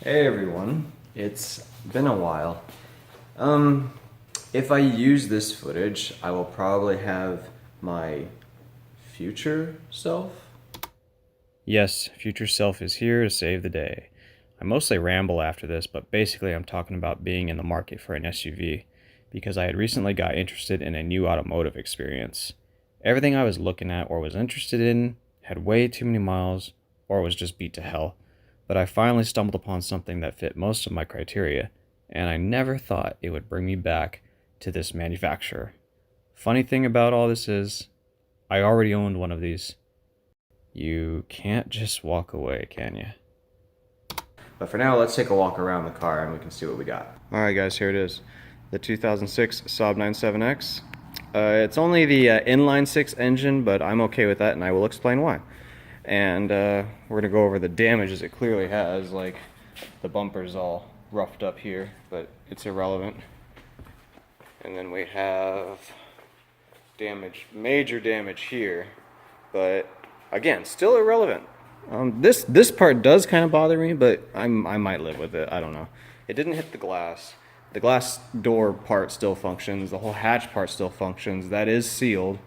Hey everyone, it's been a while. If I use this footage, I will probably have my future self. Yes, future self is here to save the day. I mostly ramble after this, but basically I'm talking about being in the market for an SUV because I had recently got interested in a new automotive experience. Everything I was looking at or was interested in had way too many miles or was just beat to hell, but I finally stumbled upon something that fit most of my criteria, and I never thought it would bring me back to this manufacturer. Funny thing about all this is, I already owned one of these. You can't just walk away, can you? But for now, let's take a walk around the car and we can see what we got. Alright guys, here it is. The 2006 Saab 97X. It's only the inline 6 engine, but I'm okay with that and I will explain why. And we're going to go over the damages it clearly has, like the bumper's all roughed up here, but it's irrelevant. And then we have damage, major damage here, but again, still irrelevant. This part does kind of bother me, but I might live with it. I don't know. It didn't hit the glass. The glass door part still functions. The whole hatch part still functions. That is sealed,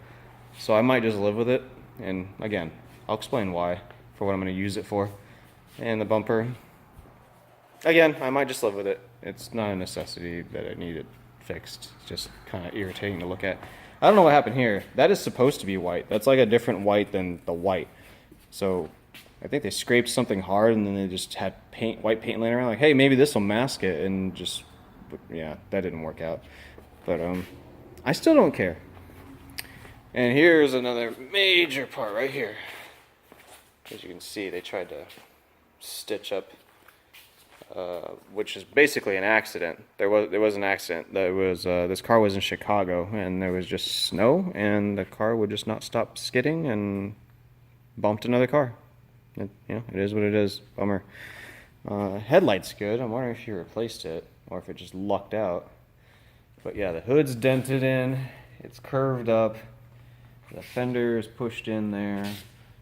so I might just live with it. And again, I'll explain why for what I'm going to use it for. And the bumper, again, I might just live with it. It's not a necessity that I need it fixed. It's just kind of irritating to look at. I don't know what happened here. That is supposed to be white. That's like a different white than the white. So I think they scraped something hard and then they just had white paint laying around. Like, hey, maybe this will mask it, and just, yeah, that didn't work out. But I still don't care. And here's another major part right here. As you can see, they tried to stitch up, which is basically an accident. There was an accident. There was this car was in Chicago, and there was just snow, and the car would just not stop skidding and bumped another car. It is what it is. Bummer. Headlight's good. I'm wondering if you replaced it or if it just lucked out. But yeah, the hood's dented in. It's curved up. The fender is pushed in there.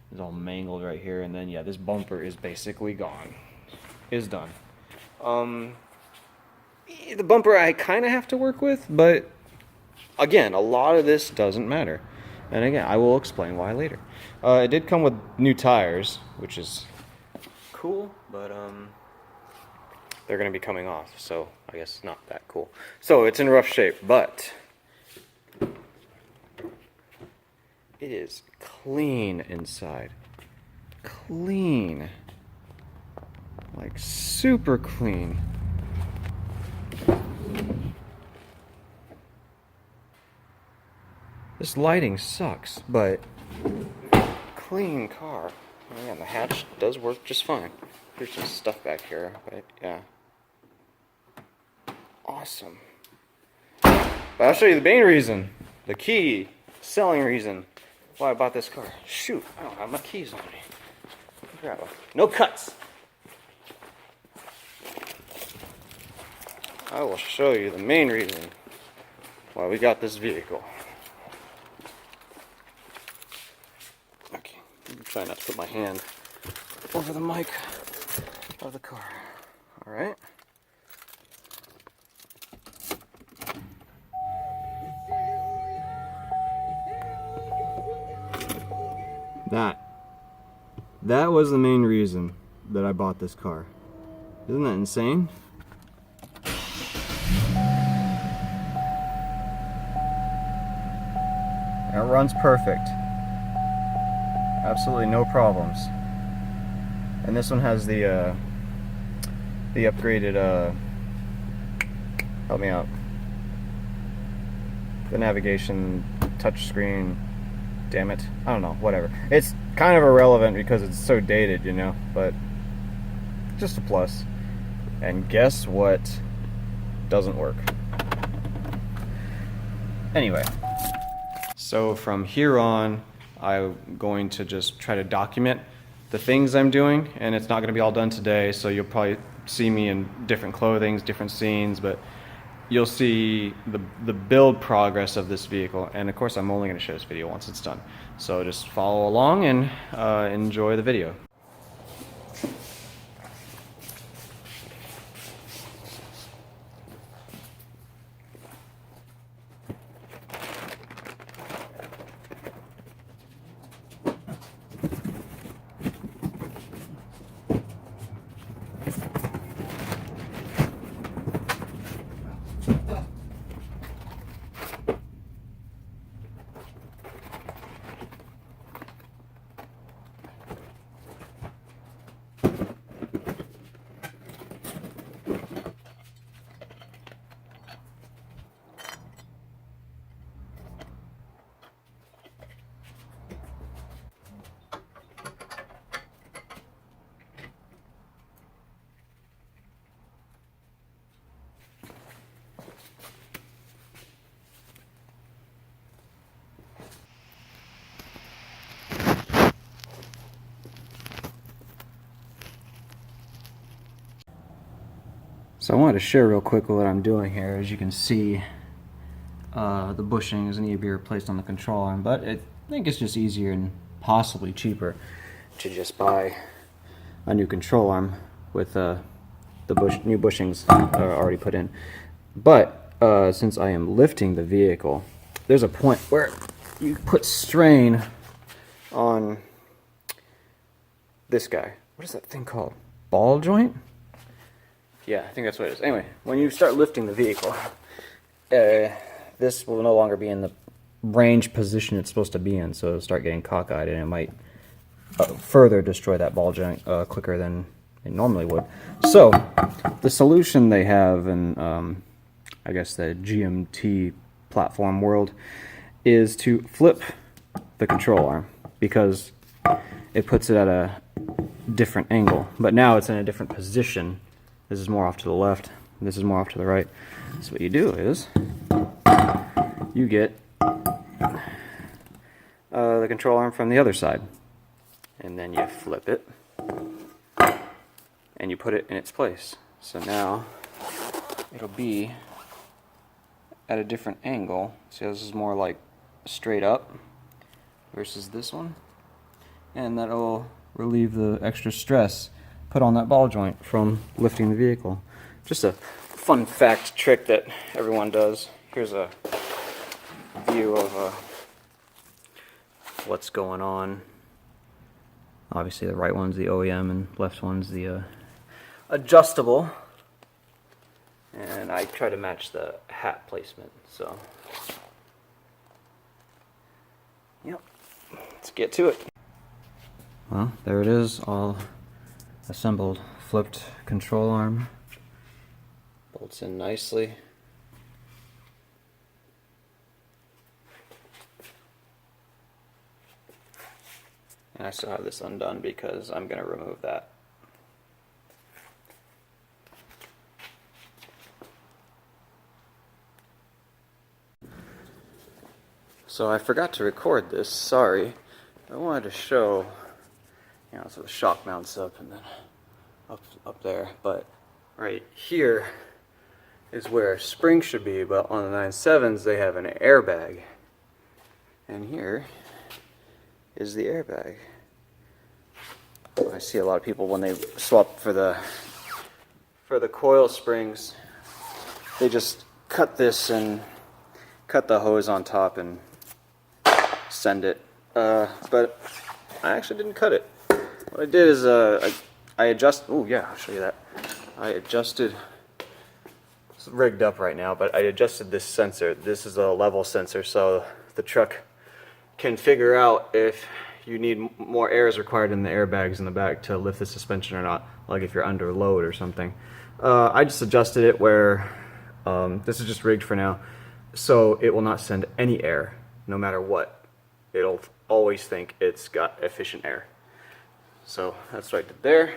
It's all mangled right here. And then yeah, this bumper is basically gone. Is done. The bumper I kind of have to work with, but again, a lot of this doesn't matter. And again, I will explain why later. It did come with new tires, which is cool, but they're going to be coming off, so I guess not that cool. So it's in rough shape, but it is clean inside. Clean. Like super clean. This lighting sucks, but clean car. Oh, yeah, the hatch does work just fine. There's some stuff back here, but yeah. Awesome. But I'll show you the main reason, the key, selling reason why I bought this car. Shoot, I don't have my keys on me. Grab them. No cuts. I will show you the main reason why we got this vehicle. Okay, I'm trying not to put my hand over the mic of the car. All right. That was the main reason that I bought this car. Isn't that insane? It runs perfect. Absolutely no problems. And this one has the upgraded, help me out, the navigation touchscreen. Damn it, I don't know, whatever. It's kind of irrelevant because it's so dated, you know, but just a plus. And guess what doesn't work? Anyway, so from here on, I'm going to just try to document the things I'm doing, and it's not going to be all done today, so you'll probably see me in different clothings, different scenes, but you'll see the build progress of this vehicle. And of course, I'm only going to show this video once it's done, so just follow along and enjoy the video. So I wanted to share real quick what I'm doing here. As you can see, the bushings need to be replaced on the control arm, but I think it's just easier and possibly cheaper to just buy a new control arm with new bushings already put in. But since I am lifting the vehicle, there's a point where you put strain on this guy. What is that thing called? Ball joint? Yeah, I think that's what it is. Anyway, when you start lifting the vehicle, this will no longer be in the range position it's supposed to be in, so it'll start getting cockeyed, and it might further destroy that ball joint quicker than it normally would. So, the solution they have in, I guess, the GMT platform world is to flip the control arm, because it puts it at a different angle. But now it's in a different position. This is more off to the left, this is more off to the right. So what you do is, you get the control arm from the other side, and then you flip it, and you put it in its place. So now, it'll be at a different angle. See, this is more like straight up versus this one, and that'll relieve the extra stress put on that ball joint from lifting the vehicle. Just a fun fact trick that everyone does. Here's a view of what's going on. Obviously the right one's the OEM and left one's the adjustable. And I try to match the hat placement, so yep, let's get to it. Well, there it is, all assembled. Flipped control arm, bolts in nicely. And I still have this undone because I'm going to remove that. So I forgot to record this, sorry. I wanted to show, so the shock mounts up and then up there, but right here is where spring should be, but on the 9.7s they have an airbag. And here is the airbag. I see a lot of people when they swap for the coil springs, they just cut this and cut the hose on top and send it. But I actually didn't cut it. What I did is I adjust. Oh yeah, I'll show you that. I adjusted. It's rigged up right now, but I adjusted this sensor. This is a level sensor, so the truck can figure out if you need more air is required in the airbags in the back to lift the suspension or not, like if you're under load or something. I just adjusted it where this is just rigged for now, so it will not send any air no matter what. It'll always think it's got efficient air. So that's what I did there.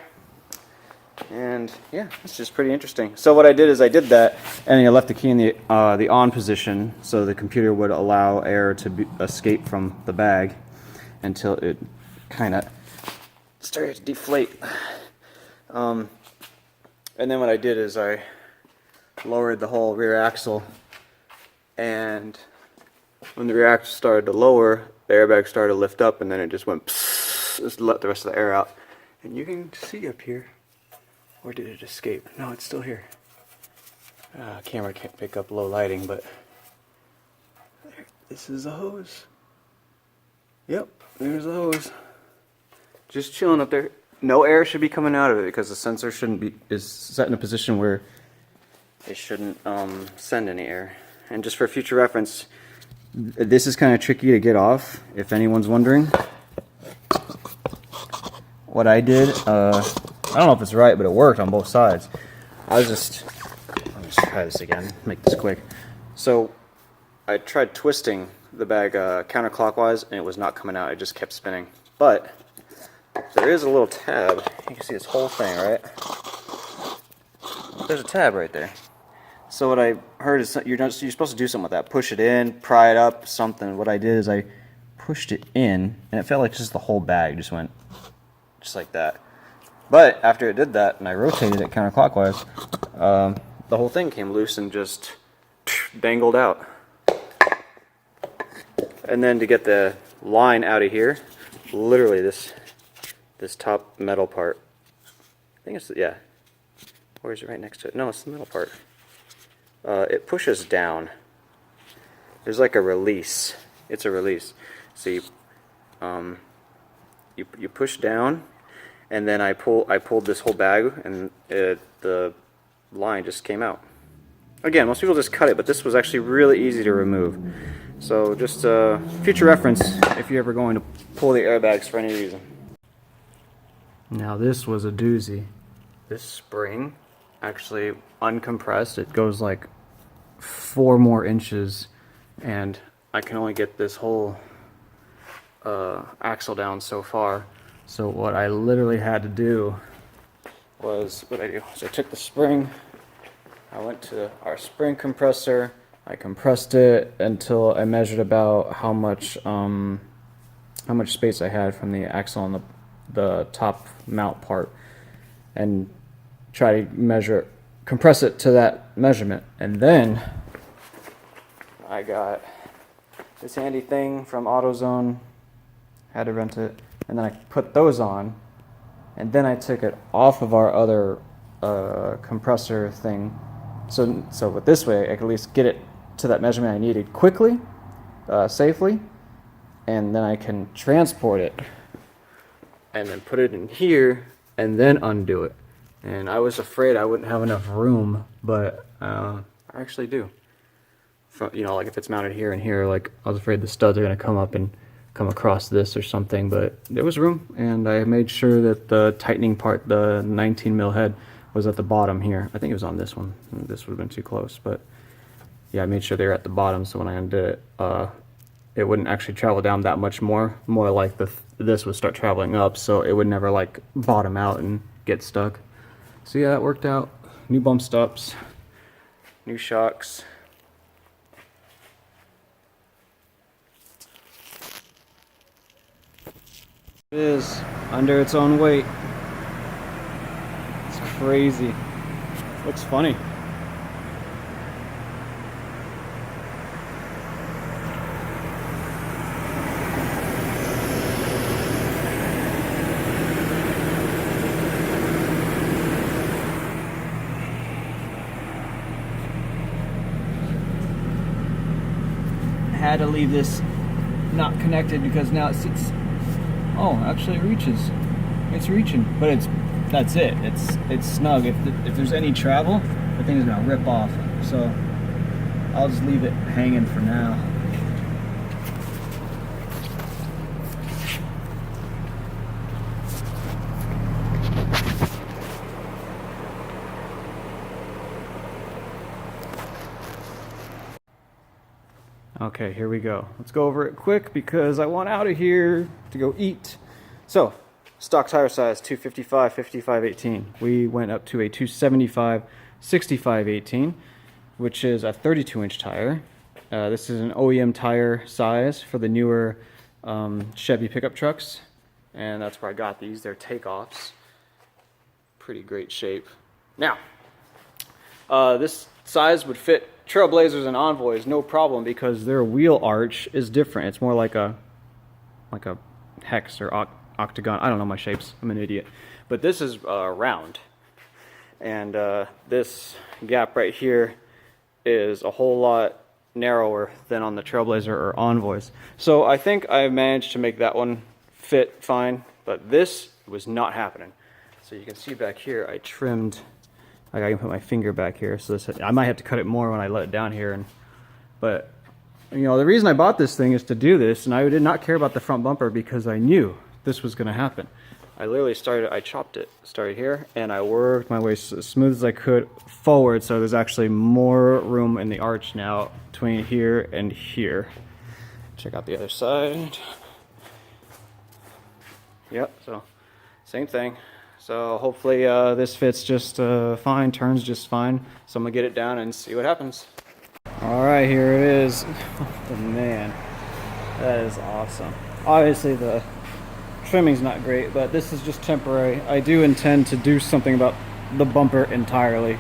And yeah, it's just pretty interesting. So what I did is I did that, and I left the key in the on position, so the computer would allow air to escape from the bag until it kind of started to deflate. And then what I did is I lowered the whole rear axle, and when the rear axle started to lower, the airbag started to lift up, and then it just went psss, just let the rest of the air out. And you can see up here, or did it escape? No, it's still here. Camera can't pick up low lighting, but there, this is the hose. Yep, there's the hose. Just chilling up there. No air should be coming out of it because the sensor is set in a position where it shouldn't send any air. And just for future reference, this is kind of tricky to get off, if anyone's wondering. What I did, I don't know if it's right, but it worked on both sides. Let me just try this again, make this quick. So I tried twisting the bag counterclockwise, and it was not coming out, it just kept spinning. But there is a little tab, you can see this whole thing, right? There's a tab right there. So what I heard is you're supposed to do something with that. Push it in, pry it up, something. What I did is I pushed it in, and it felt like just the whole bag just went just like that. But after it did that and I rotated it counterclockwise, the whole thing came loose and just dangled out. And then to get the line out of here, literally this top metal part, I think it's, yeah, or is it right next to it? No, it's the middle part. It pushes down. There's like a release. It's a release. So you push down, and then I pulled this whole bag, and the line just came out. Again, most people just cut it, but this was actually really easy to remove. So just future reference if you're ever going to pull the airbags for any reason. Now this was a doozy. This spring, actually uncompressed, it goes like 4 more inches, and I can only get this whole axle down so far. So what I literally had to do was, so I took the spring, I went to our spring compressor, I compressed it until I measured about how much space I had from the axle on the top mount part, and try to compress it to that measurement. And then I got this handy thing from AutoZone, had to rent it, and then I put those on, and then I took it off of our other compressor thing, so with this way I could at least get it to that measurement I needed quickly, safely, and then I can transport it and then put it in here and then undo it. And I was afraid I wouldn't have enough room, but I actually do. You know, like if it's mounted here and here, like I was afraid the studs are going to come up and come across this or something, but there was room, and I made sure that the tightening part, the 19 mil head, was at the bottom here. I think it was on this one. This would have been too close, but yeah, I made sure they were at the bottom, so when I undid it, it wouldn't actually travel down that much more like this would start traveling up, so it would never like bottom out and get stuck. So yeah, that worked out. New bump stops, new shocks. It is under its own weight. It's crazy. Looks funny. Had to leave this not connected because now it sits. Oh, actually it reaches. It's reaching, but that's it. It's snug. If there's any travel, the thing is gonna rip off. So I'll just leave it hanging for now. Okay, here we go. Let's go over it quick because I want out of here to go eat. So, stock tire size 255, 55, 18. We went up to a 275, 65, 18, which is a 32-inch tire. This is an OEM tire size for the newer Chevy pickup trucks, and that's where I got these. They're takeoffs. Pretty great shape. Now, this size would fit Trailblazers and Envoys no problem because their wheel arch is different. It's more like a hex or octagon. I don't know my shapes. I'm an idiot. But this is round. And this gap right here is a whole lot narrower than on the Trailblazer or Envoys. So I think I managed to make that one fit fine, but this was not happening. So you can see back here I trimmed. I can put my finger back here, so I might have to cut it more when I let it down here. But you know, the reason I bought this thing is to do this, and I did not care about the front bumper because I knew this was going to happen. I literally I chopped it, started here, and I worked my way as smooth as I could forward, so there's actually more room in the arch now between here and here. Check out the other side. Yep, so same thing. So hopefully this fits just fine, turns just fine. So I'm gonna get it down and see what happens. All right, here it is. Oh man, that is awesome. Obviously the trimming's not great, but this is just temporary. I do intend to do something about the bumper entirely,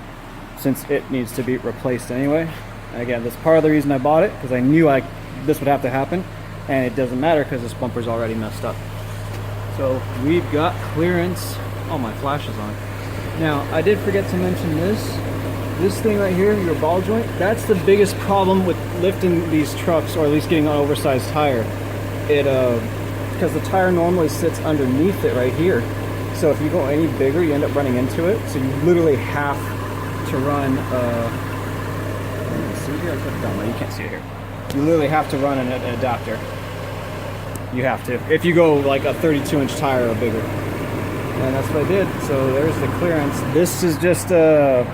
since it needs to be replaced anyway. And again, that's part of the reason I bought it, because I knew this would have to happen, and it doesn't matter because this bumper's already messed up. So we've got clearance. Oh, my flash is on. Now, I did forget to mention this thing right here, your ball joint. That's the biggest problem with lifting these trucks, or at least getting an oversized tire. Because the tire normally sits underneath it right here. So if you go any bigger, you end up running into it. So you literally have to run, see here? I put it down there. You can't see it here. You literally have to run an adapter. You have to. If you go like a 32-inch tire or bigger. And that's what I did. So there's the clearance. This is just a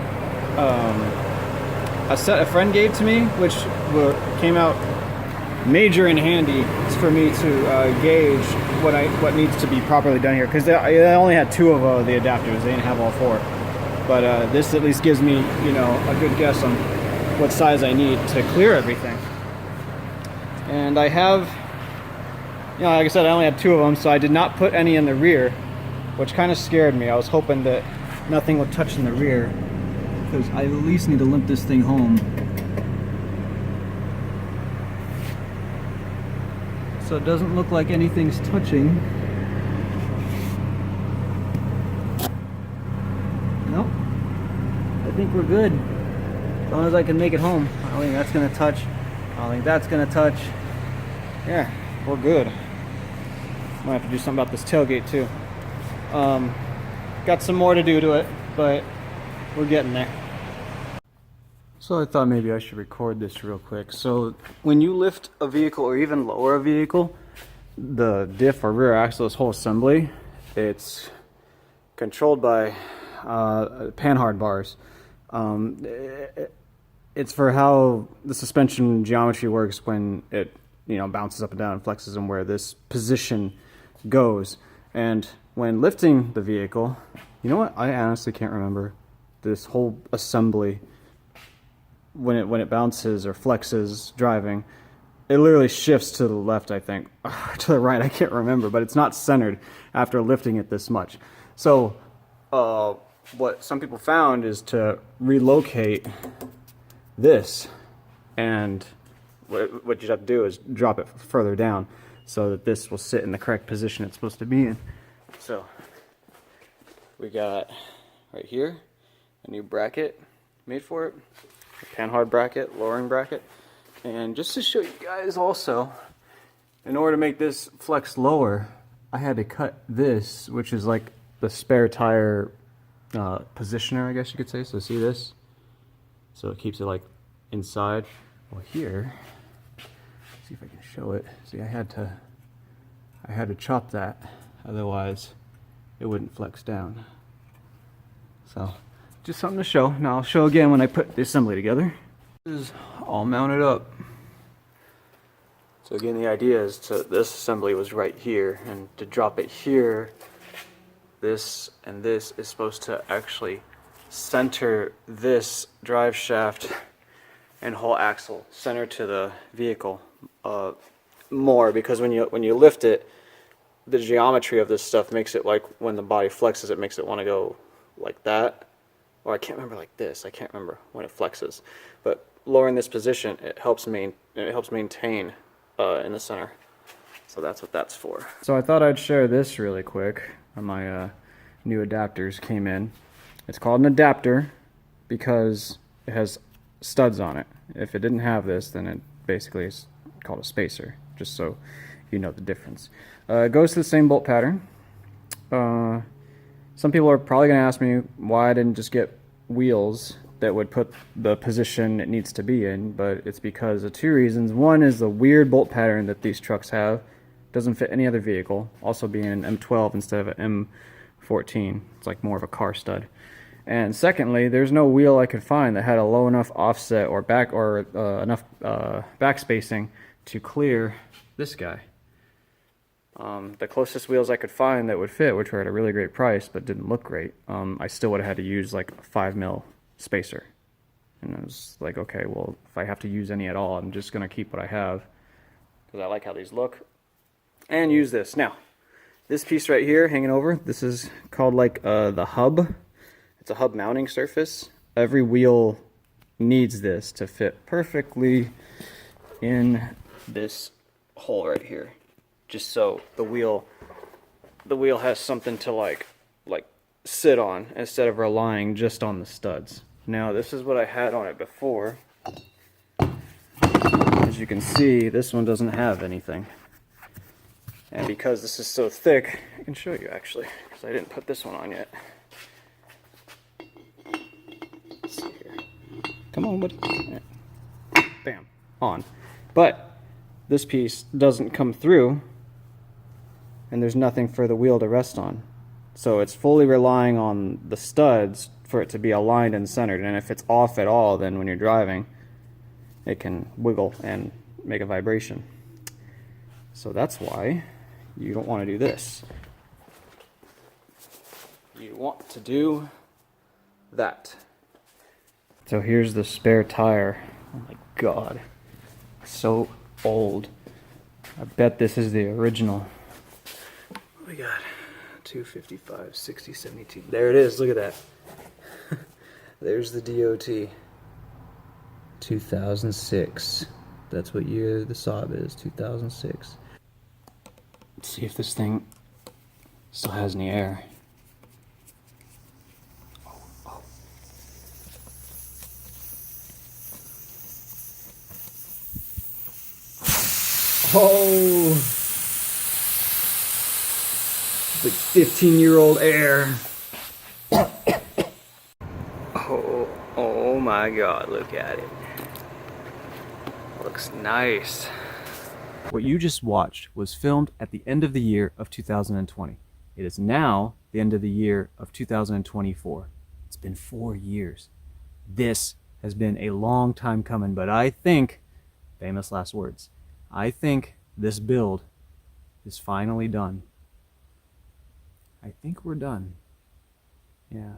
set a friend gave to me, which came out major and handy for me to gauge what needs to be properly done here, because I only had 2 of the adapters. They didn't have all 4, but this at least gives me, you know, a good guess on what size I need to clear everything. And I have, you know, like I said, I only had 2 of them, so I did not put any in the rear, which kind of scared me. I was hoping that nothing would touch in the rear, because I at least need to limp this thing home. So it doesn't look like anything's touching. Nope. I think we're good. As long as I can make it home. I don't think that's gonna touch. I don't think that's gonna touch. Yeah, we're good. Might have to do something about this tailgate too. Got some more to do to it, but we're getting there. So I thought maybe I should record this real quick. So when you lift a vehicle or even lower a vehicle, the diff or rear axle, this whole assembly, it's controlled by panhard bars. It's for how the suspension geometry works when it, you know, bounces up and down and flexes, and where this position goes. And when lifting the vehicle, you know what? I honestly can't remember this whole assembly. When it bounces or flexes driving, it literally shifts to the left, I think. To the right, I can't remember, but it's not centered after lifting it this much. So what some people found is to relocate this, and what you have to do is drop it further down so that this will sit in the correct position it's supposed to be in. So we got right here a new bracket made for it. Panhard bracket, lowering bracket. And just to show you guys also, in order to make this flex lower, I had to cut this, which is like the spare tire positioner, I guess you could say. So see this? So it keeps it like inside. Well, here, see if I can show it. See, I had to chop that, otherwise it wouldn't flex down. So just something to show. Now I'll show again when I put the assembly together. This is all mounted up. So again, the idea is this assembly was right here, and to drop it here, this and this is supposed to actually center this drive shaft and whole axle center to the vehicle more, because when you lift it, the geometry of this stuff makes it like when the body flexes, it makes it want to go like that. Or I can't remember, like this. I can't remember when it flexes, but lowering this position, it helps maintain in the center. So that's what that's for. So I thought I'd share this really quick. My new adapters came in. It's called an adapter because it has studs on it. If it didn't have this, then it basically is called a spacer. Just so you know the difference. It goes to the same bolt pattern. Some people are probably going to ask me why I didn't just get wheels that would put the position it needs to be in, but it's because of 2 reasons. One is the weird bolt pattern that these trucks have. Doesn't fit any other vehicle, also being an M12 instead of an M14. It's like more of a car stud. And secondly, there's no wheel I could find that had a low enough offset or enough back spacing to clear this guy. The closest wheels I could find that would fit, which were at a really great price but didn't look great, I still would have had to use like a 5mm spacer. And I was like, okay, well, if I have to use any at all, I'm just going to keep what I have, because I like how these look, and use this. Now, This piece right here hanging over, this is called like the hub. It's a hub mounting surface. Every wheel needs this to fit perfectly in this hole right here, just so the wheel has something to like sit on instead of relying just on the studs. Now this is what I had on it before. As you can see, this one doesn't have anything, and because this is so thick, I can show you actually, because I didn't put this one on yet. Let's see here. Come on, buddy. Bam, on. But this piece doesn't come through, and there's nothing for the wheel to rest on. So it's fully relying on the studs for it to be aligned and centered. And if it's off at all, then when you're driving, it can wiggle and make a vibration. So that's why you don't want to do this. You want to do that. So here's the spare tire. Oh my god. So old. I bet this is the original. What we got? 255, 60, 72. There it is. Look at that. There's the DOT. 2006. That's what year the Saab is. 2006. Let's see if this thing still has any air. Oh, it's like 15-year-old air. Oh my god, look at it. Looks nice. What you just watched was filmed at the end of the year of 2020. It is now the end of the year of 2024. It's been 4 years. This has been a long time coming, but I think, famous last words, I think this build is finally done. I think we're done. Yeah.